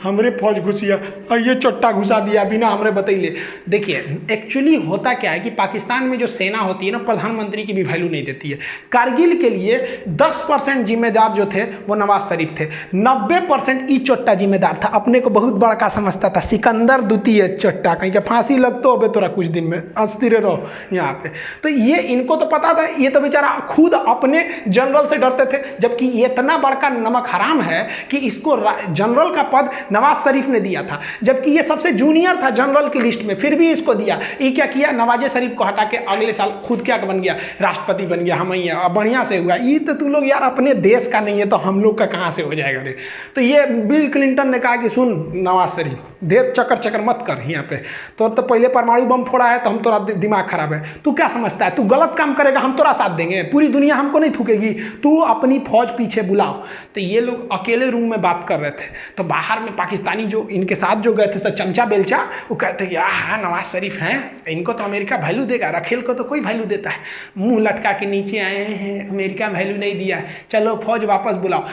हमरे फौज घुसी है, और ये चोट्टा घुसा दिया बिना हमरे बताइए। देखिए एक्चुअली होता क्या है कि पाकिस्तान में जो सेना होती है ना, प्रधानमंत्री की भी वैल्यू नहीं देती है। कारगिल के लिए 10% जिम्मेदार जो थे वो नवाज शरीफ थे, 90% ई चोट्टा जिम्मेदार था, अपने को बहुत बड़का समझता था, सिकंदर द्वितीय चट्टा, कहीं के फांसी लगतो अबे तोरा कुछ दिन में अस्थिर रहो यहाँ पे। तो ये इनको तो पता था, ये तो बेचारा खुद अपने जनरल से डरते थे, जबकि ये इतना बड़का नमक हराम है कि इसको जनरल का पद नवाज शरीफ ने दिया था, जबकि ये सबसे जूनियर था जनरल की लिस्ट में, फिर भी इसको दिया। ये क्या किया, नवाज शरीफ को हटा के अगले साल खुद क्या बन गया, राष्ट्रपति बन गया। हम ही है, बढ़िया से हुआ। ये तो तू लोग यार अपने देश का नहीं है तो हम लोग का कहाँ से हो जाएगा रे। तो ये बिल क्लिंटन ने कहा कि सुन नवाज शरीफ, देर चक्कर मत कर यहाँ पे, तो पहले परमाणु बम फोड़ा है तो हम तोरा दिमाग खराब है, तू क्या समझता है, तू गलत काम करेगा हम तोरा साथ देंगे, पूरी दुनिया हमको नहीं थूकेगी, तू अपनी फौज पीछे बुलाओ। तो ये लोग अकेले रूम में बात कर रहे थे, तो बाहर में पाकिस्तानी जो इनके साथ जो गए थे सब चमचा बेलचा, वो कहते कि हाँ नवाज शरीफ हैं, इनको तो अमेरिका वैल्यू देगा, रखेल को तो कोई वैल्यू देता है, मुंह लटका के नीचे आए हैं, अमेरिका वैल्यू नहीं दिया है, चलो फौज वापस बुलाओ।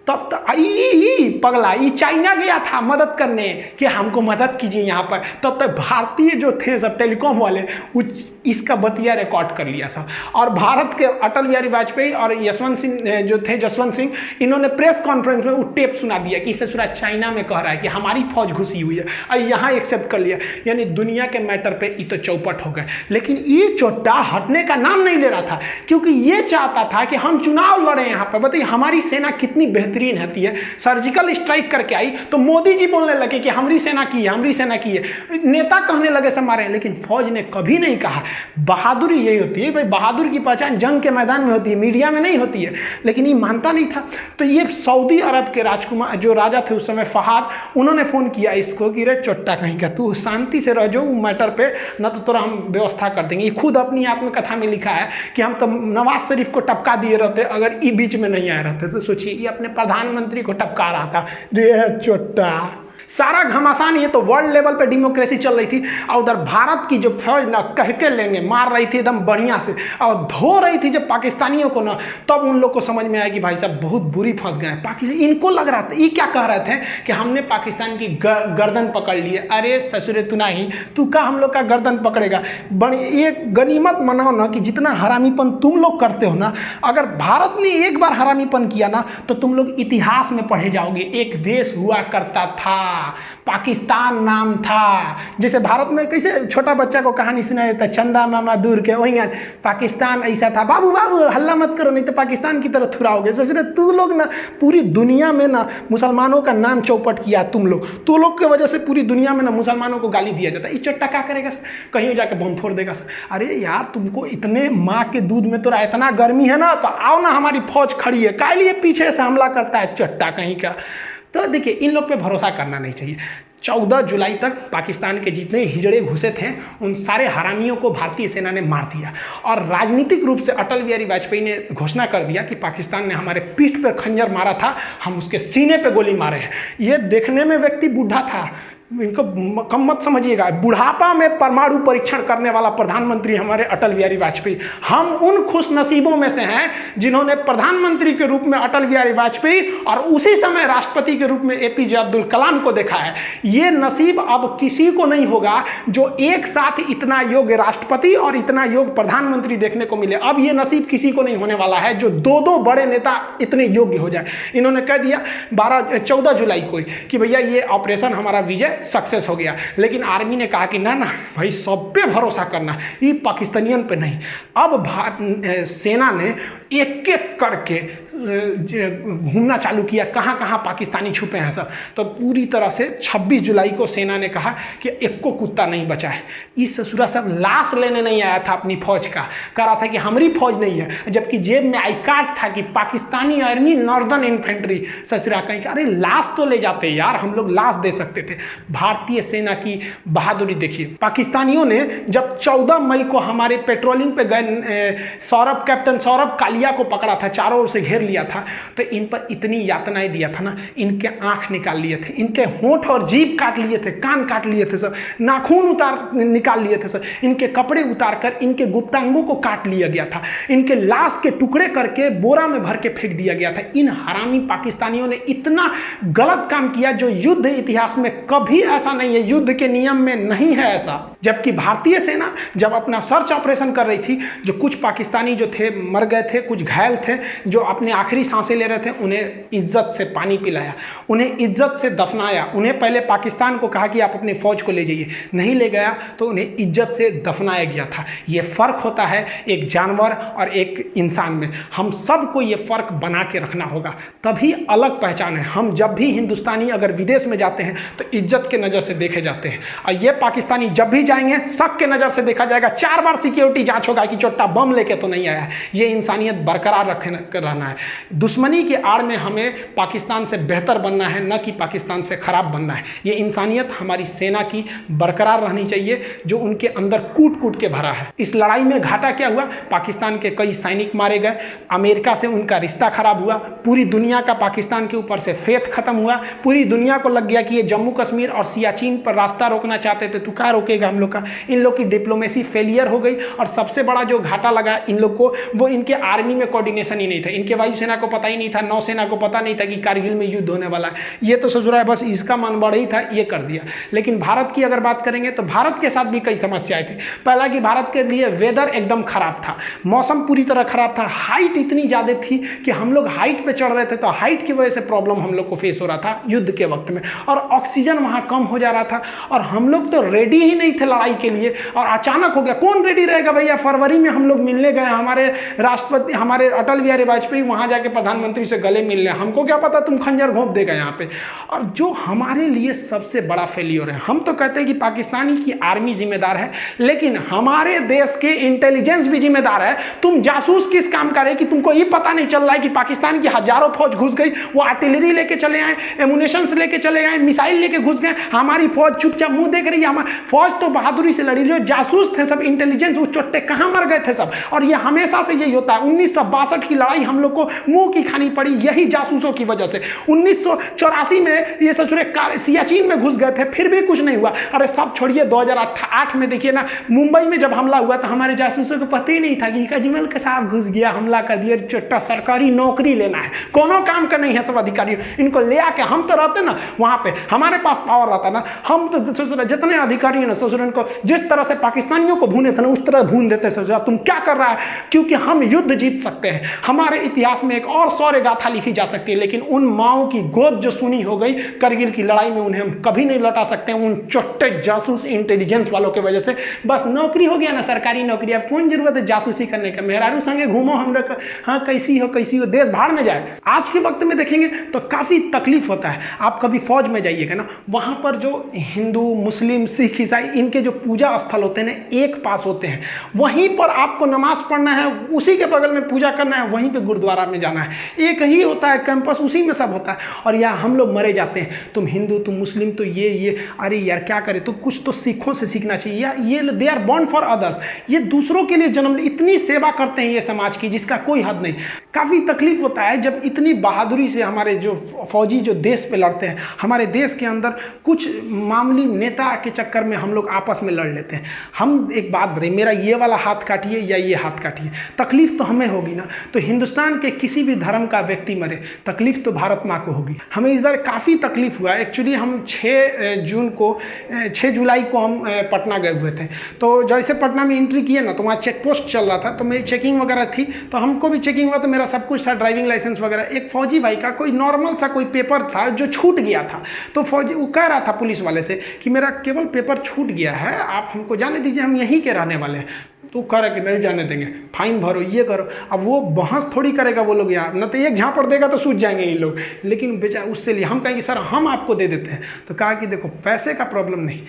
तब तक पगला ये चाइना गया था मदद करने कि हमको मदद कीजिए यहाँ पर, तब तक भारतीय जो थे सब टेलीकॉम वाले इसका बतिया रिकॉर्ड कर लिया सब। और भारत के अटल बिहारी वाजपेयी और यशवंत सिंह जो थे, जसवंत सिंह, इन्होंने प्रेस कॉन्फ्रेंस में वो टेप सुना दिया कि ससुरा चाइना में कह रहा है कि हमारी फौज घुसी हुई है, और यहाँ एक्सेप्ट कर लिया। यानी दुनिया के मैटर पे ये तो चौपट हो गए। लेकिन ये चोट्टा हटने का नाम नहीं ले रहा था, क्योंकि ये चाहता था कि हम चुनाव लड़े यहाँ पर। बताइए हमारी सेना कितनी बेहतरीन रहती है, सर्जिकल स्ट्राइक करके आई तो मोदी जी बोलने लगे कि हमारी सेना की है, हमारी सेना की है, नेता कहने लगे सब मारे। लेकिन फौज ने कभी नहीं कहा। बहादुरी यही होती है भाई, बहादुर की पहचान जंग के मैदान में होती है, मीडिया में नहीं होती है। लेकिन ये मानता नहीं था। तो ये सऊदी अरब के राजकुमार जो राजा थे उस समय फहाद, उन्होंने फोन किया इसको कि रे चोट्टा कहीं का, तू शांति से रह जाओ मैटर पे, ना तो तुरा हम व्यवस्था कर देंगे। ये खुद अपनी आत्मकथा में लिखा है कि हम तो नवाज शरीफ को टपका दिए रहते अगर ये बीच में नहीं आए रहते। तो सोचिए ये अपने प्रधानमंत्री को टपका रहा था, रे चोट्टा। सारा घमासान। ये तो वर्ल्ड लेवल पे डेमोक्रेसी चल रही थी, और उधर भारत की जो फौज ना कह के लेंगे मार रही थी एकदम बढ़िया से, और धो रही थी जब पाकिस्तानियों को ना, तब उन लोग को समझ में आया कि भाई साहब बहुत बुरी फंस गए पाकिस्तान। इनको लग रहा था, ये क्या कह रहे थे कि हमने पाकिस्तान की गर्दन पकड़ ली है। अरे ससुरे तू नहीं, तू का हम लोग का गर्दन पकड़ेगा। बड़ी एक गनीमत मनाओ ना कि जितना हरामीपन तुम लोग करते हो ना, अगर भारत ने एक बार हरामीपन किया ना तो तुम लोग इतिहास में पढ़े जाओगे। एक देश हुआ करता था, पाकिस्तान नाम था। जैसे भारत में कैसे छोटा बच्चा को कहानी सुनाया जाता है, चंदा मामा दूर के, वही पाकिस्तान ऐसा था। बाबू बाबू हल्ला मत करो नहीं तो पाकिस्तान की तरफ थुराओगे। सोच तू लोग ना पूरी दुनिया में ना मुसलमानों का नाम चौपट किया तुम लोग, तो लोग की वजह से पूरी दुनिया में ना मुसलमानों को गाली दिया जाता है। ये चट्टा क्या करेगा, कहीं जाके बम फोड़ देगा। अरे यार तुमको इतने माँ के दूध में तो इतना गर्मी है ना, तो आओ ना हमारी फौज खड़ी है, काय लिए पीछे से हमला करता है चट्टा कहीं का। तो देखिए इन लोग पे भरोसा करना नहीं चाहिए। 14 जुलाई तक पाकिस्तान के जितने हिजड़े घुसे थे उन सारे हरामियों को भारतीय सेना ने मार दिया, और राजनीतिक रूप से अटल बिहारी वाजपेयी ने घोषणा कर दिया कि पाकिस्तान ने हमारे पीठ पर खंजर मारा था, हम उसके सीने पे गोली मारे हैं। ये देखने में व्यक्ति बूढ़ा था, इनको कम मत समझिएगा, बुढ़ापा में परमाणु परीक्षण करने वाला प्रधानमंत्री हमारे अटल बिहारी वाजपेयी। हम उन खुश नसीबों में से हैं जिन्होंने प्रधानमंत्री के रूप में अटल बिहारी वाजपेयी और उसी समय राष्ट्रपति के रूप में एपीजे अब्दुल कलाम को देखा है। ये नसीब अब किसी को नहीं होगा जो एक साथ इतना योग्य राष्ट्रपति और इतना योग्य प्रधानमंत्री देखने को मिले। अब ये नसीब किसी को नहीं होने वाला है जो दो दो बड़े नेता इतने योग्य हो जाए। इन्होंने कह दिया 14 जुलाई को कि भैया ये ऑपरेशन हमारा विजय सक्सेस हो गया, लेकिन आर्मी ने कहा कि ना ना भाई सब पे भरोसा करना, ये पाकिस्तानियन पे नहीं। अब सेना ने एक एक करके घूमना चालू किया, कहाँ कहाँ पाकिस्तानी छुपे हैं सब। तो पूरी तरह से 26 जुलाई को सेना ने कहा कि एक को कुत्ता नहीं बचा है। इस ससुरा सब लाश लेने नहीं आया था अपनी फौज का, कह रहा था कि हमारी फौज नहीं है, जबकि जेब में आई कार्ड था कि पाकिस्तानी आर्मी नॉर्दर्न इन्फेंट्री। ससुरा कहीं अरे लाश तो ले जाते यार, हम लोग लाश दे सकते थे। भारतीय सेना की बहादुरी देखिए। पाकिस्तानियों ने जब 14 मई को हमारे पेट्रोलिंग पे गए कैप्टन सौरभ कालिया को पकड़ा था, चारों ओर से घेर लिया था, तो इन पर इतनी यातनाएं दिया था ना, इनके आंख निकाल लिए थे, इनके होंठ और जीभ काट लिए थे, कान काट लिए थे सब, नाखून निकाल लिए थे सब, इनके कपड़े उतार कर इनके गुप्तांगों को काट लिया गया था, इनके लाश के टुकड़े करके बोरा में भर के फेंक दिया गया था। इन हरामी पाकिस्तानियों ने इतना गलत काम किया जो युद्ध इतिहास में कभी ऐसा नहीं है, युद्ध के नियम में नहीं है ऐसा। जबकि भारतीय सेना जब अपना सर्च ऑपरेशन कर रही थी, जो कुछ पाकिस्तानी जो थे मर गए थे, कुछ घायल थे, जो अपने आखिरी सांसें ले रहे थे, उन्हें इज्जत से पानी पिलाया, उन्हें इज्जत से दफनाया। उन्हें पहले पाकिस्तान को कहा कि आप अपनी फौज को ले जाइए, नहीं ले गया तो उन्हें इज्जत से दफनाया गया था। ये फर्क होता है एक जानवर और एक इंसान में। हम सबको ये फर्क बना के रखना होगा, तभी अलग पहचान है। हम जब भी हिंदुस्तानी अगर विदेश में जाते हैं तो इज्जत के नज़र से देखे जाते हैं, और ये पाकिस्तानी जब भी जाएंगे शक के नज़र से देखा जाएगा। 4 बार सिक्योरिटी जांच होगा कि चोट्टा बम लेके तो नहीं आया है। ये इंसानियत बरकरार रहना है। दुश्मनी की आड़ में हमें पाकिस्तान से बेहतर बनना है, न कि पाकिस्तान से खराब बनना है। ये इंसानियत हमारी सेना की बरकरार रहनी चाहिए, जो उनके अंदर कूट कूट के भरा है। इस लड़ाई में घाटा क्या हुआ? पाकिस्तान के कई सैनिक मारे गए, अमेरिका से उनका रिश्ता खराब हुआ, पूरी दुनिया का पाकिस्तान के ऊपर से फेथ खत्म हुआ, पूरी दुनिया को लग गया कि ये जम्मू कश्मीर और सियाचिन पर रास्ता रोकना चाहते थे, तो क्या रोकेगा हम लोग का? इन लोग की डिप्लोमेसी फेलियर हो गई, और सबसे बड़ा जो घाटा लगा इन लोग को, वो इनके आर्मी में कोऑर्डिनेशन ही नहीं था। इनके वायुसेना को पता ही नहीं था, नौसेना को पता नहीं था कि कारगिल में युद्ध होने वाला है। ये तो ससुरा बस इसका मन बढ़ ही था, ये कर दिया। लेकिन भारत की अगर बात करेंगे तो भारत के साथ भी कई समस्याएं थी। पहला कि भारत के लिए वेदर एकदम खराब था, मौसम पूरी तरह खराब था, हाइट इतनी ज़्यादा थी कि हम लोग हाइट पे चढ़ रहे थे तो हाइट की वजह से प्रॉब्लम हम लोग को फेस हो रहा था युद्ध के वक्त में, और ऑक्सीजन वहाँ कम हो जा रहा था, और हम लोग तो रेडी ही नहीं थे लड़ाई के लिए। और अचानक हो गया, कौन रेडी रहेगा भैया? फरवरी में हम लोग मिलने गए, हमारे राष्ट्रपति हमारे अटल बिहारी वाजपेयी वहाँ जाके प्रधानमंत्री से गले मिल रहे, हमको क्या पता तुम खंजर घोंप देगा यहाँ पे। और जो हमारे लिए सबसे बड़ा फेलियर है, हम तो कहते हैं कि पाकिस्तानी की आर्मी जिम्मेदार है, लेकिन हमारे देश के इंटेलिजेंस भी जिम्मेदार है। तुम जासूस किस काम का रहे कि तुमको ये पता नहीं चल रहा है कि पाकिस्तान की हजारों फौज घुस गई, वो आर्टिलरी लेके चले आए, एमुनेशन लेके चले आए, मिसाइल लेके घुस गए, हमारी फौज चुपचाप मुंह देख रही है। हमारी फौज तो बहादुरी से लड़ी, जो जासूस थे सब, इंटेलिजेंस, वो चोट्टे कहाँ मर गए थे सब। और ये हमेशा से यही होता है। 1962 की लड़ाई हम लोग को मुंह की खानी पड़ी यही जासूसों की वजह से। 1984 में ये ससुरे सियाचिन में घुस गए थे, फिर भी कुछ नहीं हुआ। अरे सब छोड़िए, 2008 में देखिए ना, मुंबई में जब हमला हुआ तो हमारे जासूसों को पता ही नहीं था कि अजमल के साथ घुस गया, हमला कर दिया, चोट्टा सरकारी नौकरी लेना है, कोनो काम का नहीं है सब अधिकारी। इनको ले आके हम तो रहते ना वहाँ पे, हमारे पास पावर रहता ना, हम तो ससुरा जितने अधिकारी हैं ना ससुरन को जिस तरह से पाकिस्तानियों को भूने थे ना, उस तरह भून देते ससुरा। तुम क्या कर रहा है? क्योंकि हम युद्ध जीत सकते हैं। हमारे इतिहास में एक और शौर्य गाथा लिखी जा सकती है, लेकिन उन माओं की गोद जो सुनी हो गई करगिल की लड़ाई में, उन्हें हम कभी नहीं लौटा सकते हैं, उन चोट्टे जासूस इंटेलिजेंस वालों की वजह से। बस नौकरी हो गया ना, सरकारी नौकरी, अब कौन जरूरत है जासूसी करने का? मेहरारू संगे घूमो, हम लोग हाँ कैसी हो देश भाड़ में जाए। आज के वक्त में देखेंगे तो काफ़ी तकलीफ होता है। आप कभी फौज में जाइएगा ना, वहाँ पर जो हिंदू, मुस्लिम, सिख, ईसाई, इनके जो पूजा स्थल होते हैं ना, एक पास होते हैं, वहीं पर आपको नमाज पढ़ना है, उसी के बगल में पूजा करना है, वहीं पे गुरुद्वारा में जाना है, एक ही होता है कैंपस, उसी में सब होता है। और यहाँ हम लोग मरे जाते हैं, तुम हिंदू, तुम मुस्लिम, तो ये अरे यार क्या करें? तो कुछ तो सिखों से सीखना चाहिए। या ये they are born for others, ये दूसरों के लिए जन्म, इतनी सेवा करते हैं ये समाज की जिसका कोई हद नहीं। काफ़ी तकलीफ होता है जब इतनी बहादुरी से हमारे जो फौजी जो देश पे लड़ते हैं, हमारे देश के अंदर कुछ मामूली नेता के चक्कर में हम लोग आपस में लड़ लेते हैं। हम एक बात बताइए, मेरा ये वाला हाथ काटिए या ये हाथ काटिए, तकलीफ तो हमें होगी ना। तो हिंदुस्तान के किसी भी धर्म का व्यक्ति मरे, तकलीफ तो भारत माँ को होगी। हमें इस बार काफ़ी तकलीफ हुआ। एक्चुअली हम 6 जुलाई को हम पटना गए हुए थे। तो जैसे पटना में एंट्री किए ना, तो वहाँ चेक पोस्ट चल रहा था, तो मेरी चेकिंग वगैरह थी, तो हमको भी चेकिंग हुआ, तो मेरा सब कुछ था, ड्राइविंग लाइसेंस वगैरह। एक फौजी भाई का कोई नॉर्मल सा कोई पेपर था जो छूट गया था, तो फौजी वो कह रहा था पुलिस वाले से कि मेरा केवल पेपर छूट गया है, आप हमको जाने दीजिए, हम यहीं के रहने वाले हैं। तो कह रहा कि नहीं जाने देंगे, फाइन भरो, ये करो। अब वो बहस थोड़ी करेगा वो लोग यार, न तो एक झापड़ देगा तो सूझ जाएंगे ये लोग। लेकिन बेचारा उससे लिए हम कहेंगे सर हम आपको दे देते हैं। तो कहा कि देखो पैसे का प्रॉब्लम नहीं,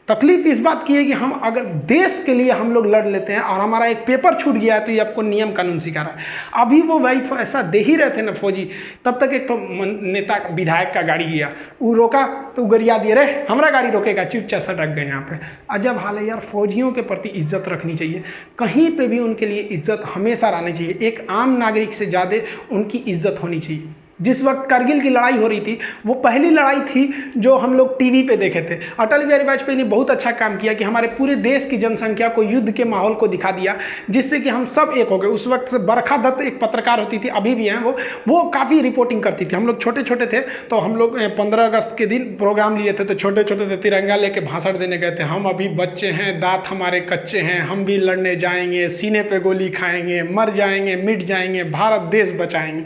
तकलीफ इस बात की है कि हम अगर देश के लिए हम लोग लड़ लेते हैं और हमारा एक पेपर छूट गया है तो ये आपको नियम कानून सिखा रहा है। अभी वो भाई ऐसा दे ही रहे थे ना फौजी, तब तक एक तो नेता विधायक का गाड़ी गया, वो रोका तो गरिया दिए, रे हमारा गाड़ी रोकेगा, चुपचाप सटक गए। यहाँ पे अजब हाल है यार। फौजियों के प्रति इज्जत रखनी चाहिए, कहीं पे भी उनके लिए इज्जत हमेशा रहनी चाहिए। एक आम नागरिक से ज़्यादा उनकी इज्जत होनी चाहिए। जिस वक्त करगिल की लड़ाई हो रही थी, वो पहली लड़ाई थी जो हम लोग टीवी पे देखे थे। अटल बिहारी वाजपेयी ने बहुत अच्छा काम किया कि हमारे पूरे देश की जनसंख्या को युद्ध के माहौल को दिखा दिया, जिससे कि हम सब एक हो गए। उस वक्त से बरखा दत्त एक पत्रकार होती थी, अभी भी हैं वो काफ़ी रिपोर्टिंग करती थी। हम लोग छोटे छोटे थे, तो हम लोग 15 अगस्त के दिन प्रोग्राम लिए थे, तो छोटे छोटे थे, तिरंगा लेके भाषण देने गए थे। हम अभी बच्चे हैं, दांत हमारे कच्चे हैं, हम भी लड़ने जाएंगे, सीने पे गोली खाएंगे, मर जाएंगे, मिट जाएंगे, भारत देश बचाएंगे।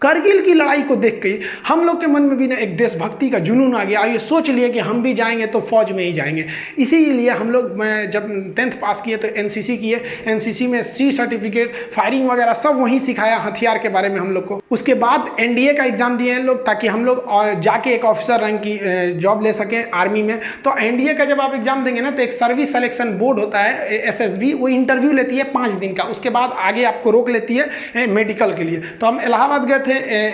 करगिल की लड़ाई को देख के हम लोग के मन में भी ना एक देशभक्ति का जुनून आ गया। ये सोच लिए कि हम भी जाएंगे तो फौज में ही जाएंगे। इसीलिए हम लोग जब 10th पास किए तो एनसीसी किए। एनसीसी में सी सर्टिफिकेट, फायरिंग वगैरह सब वहीं सिखाया, हथियार के बारे में हम लोग को। उसके बाद एनडीए का एग्जाम दिए हैं लोग, ताकि हम लोग जाके एक ऑफिसर रैंक की जॉब ले सकें आर्मी में। तो एनडीए का जब आप एग्जाम देंगे ना, तो एक सर्विस सिलेक्शन बोर्ड होता है SSB, वो इंटरव्यू लेती है 5 दिन का। उसके बाद आगे आपको रोक लेती है मेडिकल के लिए। तो हम इलाहाबाद गए थे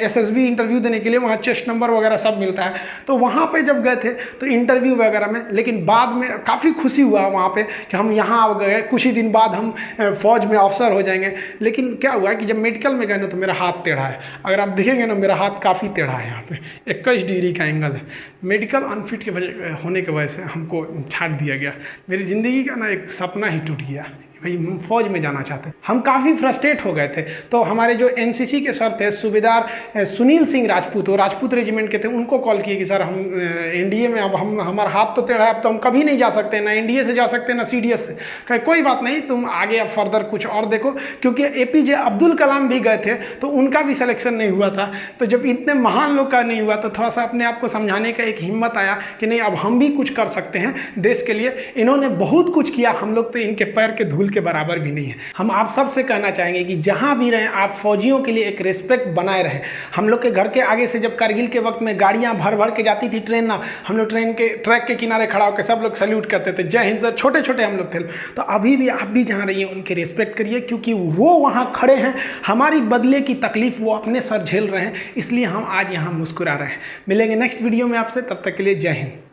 SSB इंटरव्यू देने के लिए, वहाँ चेस्ट नंबर वगैरह सब मिलता है। तो वहाँ पे जब गए थे तो इंटरव्यू वगैरह में, लेकिन बाद में काफ़ी खुशी हुआ वहाँ पे कि हम यहाँ आ गए, कुछ ही दिन बाद हम फौज में ऑफिसर हो जाएंगे। लेकिन क्या हुआ कि जब मेडिकल में गए ना, तो मेरा हाथ टेढ़ा है। अगर आप देखेंगे ना, मेरा हाथ काफ़ी टेढ़ा है, यहाँ पे 21 डिग्री का एंगल है। मेडिकल अनफिट के वजह होने की वजह से हमको छाट दिया गया। मेरी ज़िंदगी का ना एक सपना ही टूट गया, भाई फौज में जाना चाहते। हम काफ़ी फ्रस्ट्रेट हो गए थे। तो हमारे जो एनसीसी के सर थे, सूबेदार सुनील सिंह राजपूत, वो राजपूत रेजिमेंट के थे, उनको कॉल किए कि सर हम एनडीए में, अब हमारा हाथ तो टेढ़ा है, अब तो हम कभी नहीं जा सकते, ना एनडीए से जा सकते ना सीडीएस से। कहे कोई बात नहीं, तुम आगे अब फर्दर कुछ और देखो, क्योंकि APJ अब्दुल कलाम भी गए थे तो उनका भी सिलेक्शन नहीं हुआ था। तो जब इतने महान लोग का नहीं हुआ, तो थोड़ा सा अपने आप को समझाने का एक हिम्मत आया कि नहीं, अब हम भी कुछ कर सकते हैं देश के लिए। इन्होंने बहुत कुछ किया, हम लोग तो इनके पैर के धूल के बराबर भी नहीं है। हम आप सबसे कहना चाहेंगे कि जहां भी रहें, आप फौजियों के लिए एक रिस्पेक्ट बनाए रहें। हम लोग के घर के आगे से जब करगिल के वक्त में गाड़ियां भर भर के जाती थी, ट्रेन ना, हम लोग ट्रेन के ट्रैक के किनारे खड़ा होकर सब लोग सैल्यूट करते थे, जय हिंद सर। छोटे छोटे हम लोग थे। तो अभी भी आप भी जहाँ रहिए उनके रिस्पेक्ट करिए, क्योंकि वो वहाँ खड़े हैं, हमारी बदले की तकलीफ वो अपने सर झेल रहे हैं, इसलिए हम आज यहाँ मुस्कुरा रहे हैं। मिलेंगे नेक्स्ट वीडियो में आपसे, तब तक के लिए जय हिंद।